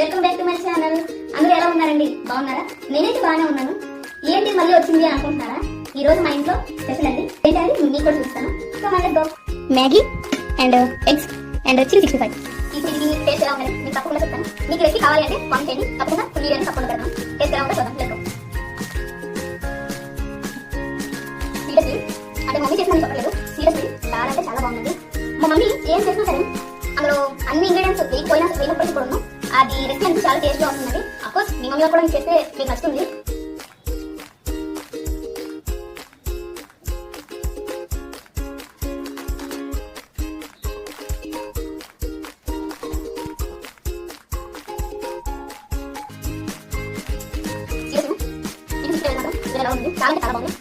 Welcome back to my channel. అందరూ ఎలా ఉన్నారండి? బాగున్నారా? నేనైతే బాగానే ఉన్నాను. ఏంటి మళ్ళీ వచ్చింది అనుకుంటున్నారా? ఈ రోజు మా ఇంట్లో స్పెషల్ అండి. ఏంటంటే మీకు కూడా చూస్తాను. So let's go. Maggi and eggs and chilli 65. ఇప్పుడు ఇది టేస్ట్ ఎలా ఉందని మీకు తప్పకుండా చెప్తాను. మీకు రెసిపీ కావాలి అంటే కామెంట్ చేయండి. తప్పకుండా ఫుల్ వీడియోని తప్పకుండా పెడతాను. టేస్ట్ ఎలా ఉందో చూద్దాం. Let's go. సీరియస్లీ అంటే మమ్మీ చేసిన చెప్పలేదు. సీరియస్లీ చాలా అంటే చాలా బాగుంది. మా మమ్మీ ఏం చేసినా సరే అందులో అన్ని ఇంగ్రీడియంట్స్ వేయనప్పటికీ కూడా అది రెసిపీ అంతా చాలా టేస్ట్గా వస్తుంది. అఫ్కోర్స్ మీ మమ్మీ కూడా చేస్తే మీకు నచ్చుతుంది. చాలా చాలా బాగుంది.